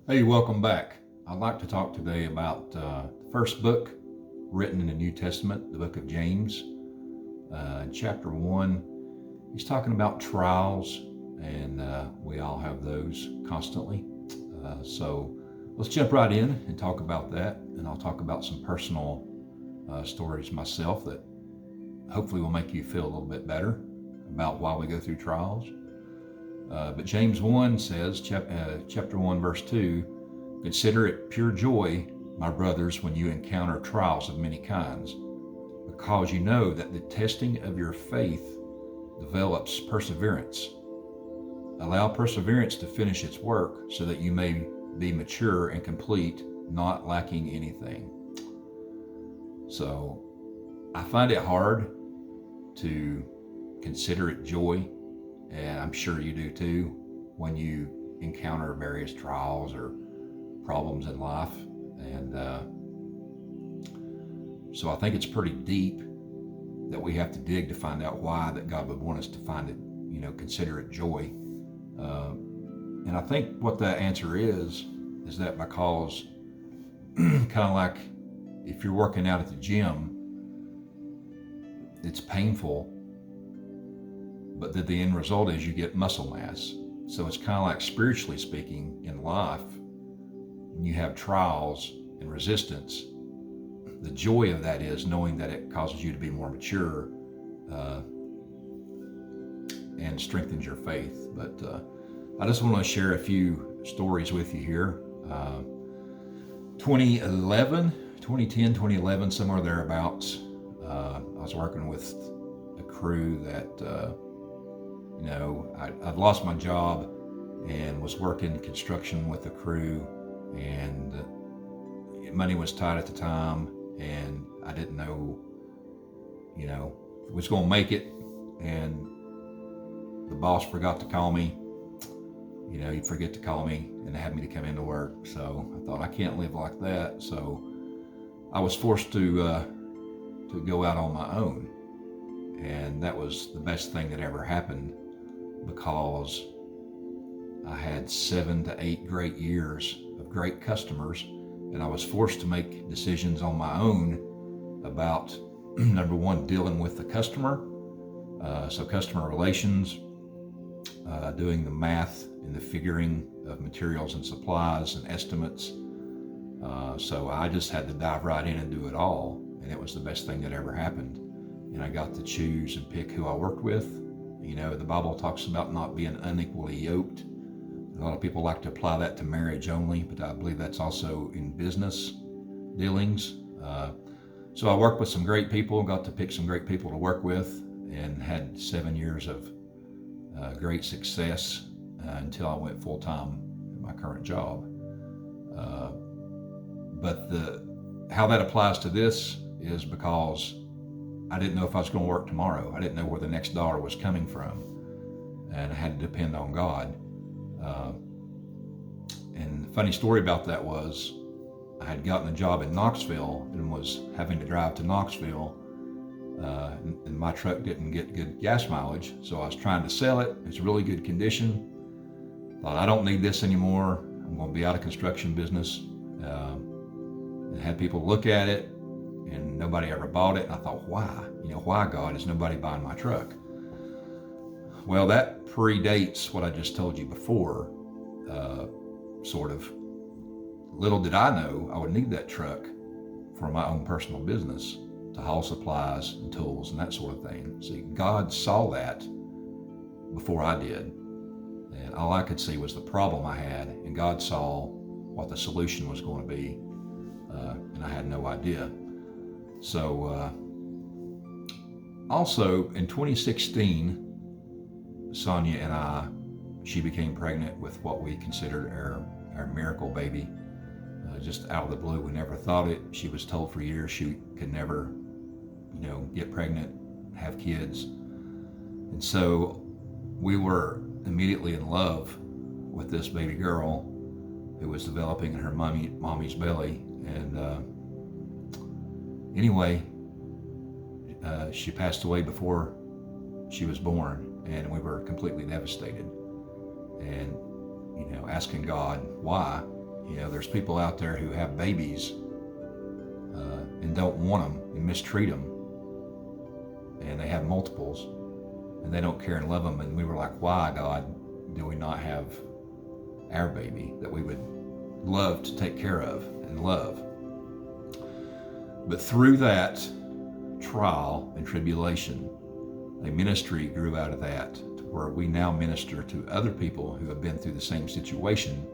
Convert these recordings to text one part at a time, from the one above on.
Hey, welcome back. I'd like to talk today about the first book written in the New Testament, the book of James. In chapter 1, he's talking about trials, and we all have those constantly. So let's jump right in and talk about that, and I'll talk about some personal stories myself that hopefully will make you feel a little bit better about why we go through trials. But James 1 says, chapter 1, verse 2, consider it pure joy, my brothers, when you encounter trials of many kinds, because you know that the testing of your faith develops perseverance. Allow perseverance to finish its work so that you may be mature and complete, not lacking anything. So I find it hard to consider it joy, and I'm sure you do too, when you encounter various trials or problems in life. And so I think it's pretty deep that we have to dig to find out why that God would want us to find it, consider it joy. And I think what that answer is that because kind of like if you're working out at the gym, it's painful, but the end result is you get muscle mass. So it's kind of like spiritually speaking in life, when you have trials and resistance, the joy of that is knowing that it causes you to be more mature and strengthens your faith. But I just want to share a few stories with you here. 2011, 2010, 2011, somewhere thereabouts, I was working with a crew that, I'd lost my job and was working construction with the crew, and money was tight at the time, and I didn't know, if I was going to make it. And the boss forgot to call me. He'd forget to call me and have me to come into work. So I thought, I can't live like that. So I was forced to go out on my own, and that was the best thing that ever happened, because I had 7 to 8 great years of great customers, and I was forced to make decisions on my own about number one, dealing with the customer, so customer relations, doing the math and the figuring of materials and supplies and estimates. So I just had to dive right in and do it all, and it was the best thing that ever happened. And I got to choose and pick who I worked with. The Bible talks about not being unequally yoked. A lot of people like to apply that to marriage only, but I believe that's also in business dealings. So I worked with some great people, got to pick some great people to work with, and had 7 years of great success until I went full time at my current job. But how that applies to this is because I didn't know if I was going to work tomorrow. I didn't know where the next dollar was coming from, and I had to depend on God. And the funny story about that was, I had gotten a job in Knoxville and was having to drive to Knoxville, and my truck didn't get good gas mileage, so I was trying to sell it. It's really good condition. Thought, I don't need this anymore. I'm going to be out of construction business. And had people look at it, and nobody ever bought it. And I thought, why? Why, God, is nobody buying my truck? Well, that predates what I just told you before, sort of. Little did I know I would need that truck for my own personal business, to haul supplies and tools and that sort of thing. See, God saw that before I did. And all I could see was the problem I had, and God saw what the solution was going to be, and I had no idea. So also in 2016, Sonia and she became pregnant with what we considered our miracle baby. Just out of the blue, we never thought it. She was told for years she could never, get pregnant, have kids. And so we were immediately in love with this baby girl who was developing in her mommy's belly. And anyway, she passed away before she was born, and we were completely devastated. And asking God why, There's people out there who have babies and don't want them and mistreat them, and they have multiples, and they don't care and love them. And we were like, why, God, do we not have our baby that we would love to take care of and love? But through that trial and tribulation, a ministry grew out of that, to where we now minister to other people who have been through the same situation.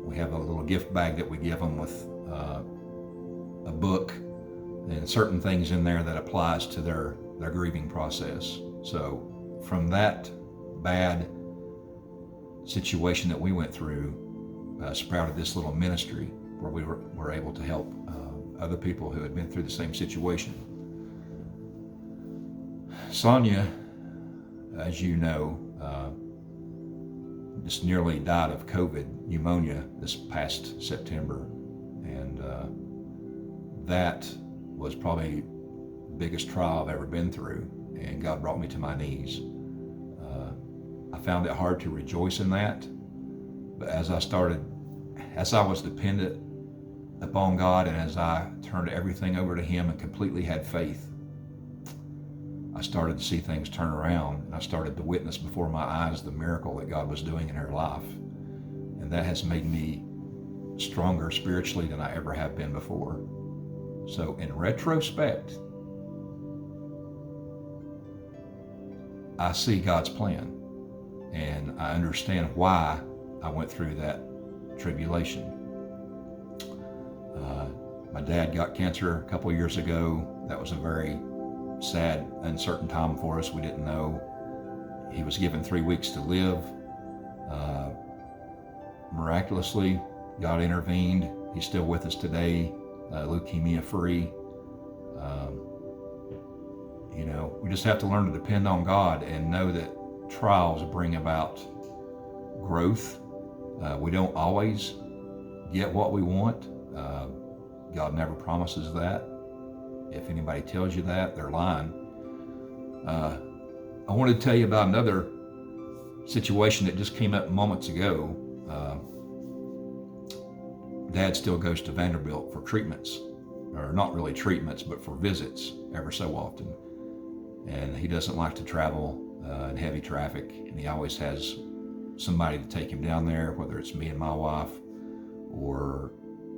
We have a little gift bag that we give them with a book and certain things in there that applies to their grieving process. So from that bad situation that we went through, sprouted this little ministry where we were able to help other people who had been through the same situation. Sonia, as you know, just nearly died of COVID pneumonia this past September, and that was probably the biggest trial I've ever been through, and God brought me to my knees. I found it hard to rejoice in that, but as I was dependent upon God, and as I turned everything over to Him and completely had faith, I started to see things turn around, and I started to witness before my eyes the miracle that God was doing in her life. And that has made me stronger spiritually than I ever have been before. So in retrospect, I see God's plan, and I understand why I went through that tribulation. My dad got cancer a couple years ago. That was a very sad, uncertain time for us. We didn't know. He was given 3 weeks to live. Miraculously, God intervened. He's still with us today, leukemia free. We just have to learn to depend on God and know that trials bring about growth. We don't always get what we want. God never promises that. If anybody tells you that, they're lying. I want to tell you about another situation that just came up moments ago. Dad still goes to Vanderbilt for treatments, or not really treatments, but for visits ever so often. And he doesn't like to travel in heavy traffic, and he always has somebody to take him down there, whether it's me and my wife or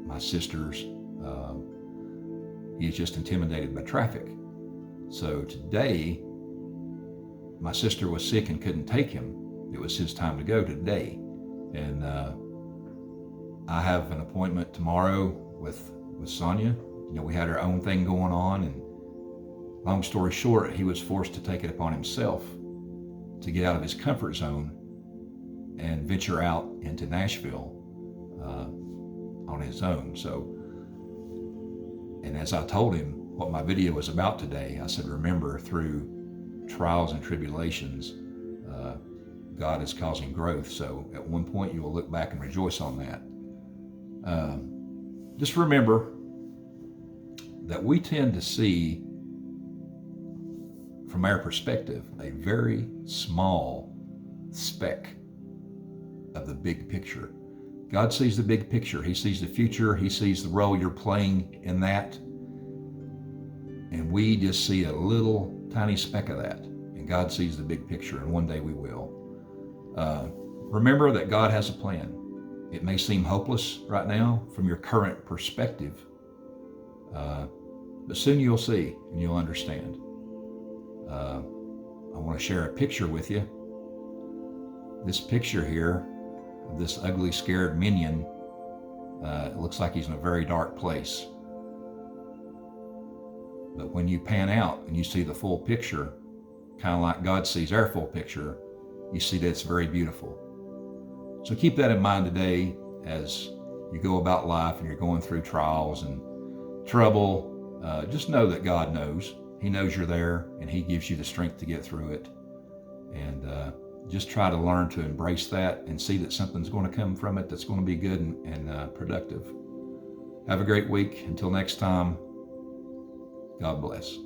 my sisters. He's just intimidated by traffic. So today, my sister was sick and couldn't take him. It was his time to go today. And I have an appointment tomorrow with Sonia. We had our own thing going on, and long story short, he was forced to take it upon himself to get out of his comfort zone and venture out into Nashville on his own. And as I told him what my video was about today, I said, remember, through trials and tribulations, God is causing growth. So at one point you will look back and rejoice on that. Just remember that we tend to see, from our perspective, a very small speck of the big picture. God sees the big picture. He sees the future. He sees the role you're playing in that. And we just see a little tiny speck of that. And God sees the big picture, and one day we will. Remember that God has a plan. It may seem hopeless right now from your current perspective, but soon you'll see and you'll understand. I want to share a picture with you. This picture here of this ugly, scared minion, it looks like he's in a very dark place. But when you pan out and you see the full picture, kind of like God sees our full picture, you see that it's very beautiful. So keep that in mind today as you go about life and you're going through trials and trouble. Just know that God knows. He knows you're there, and He gives you the strength to get through it. And just try to learn to embrace that and see that something's going to come from it that's going to be good and productive. Have a great week. Until next time, God bless.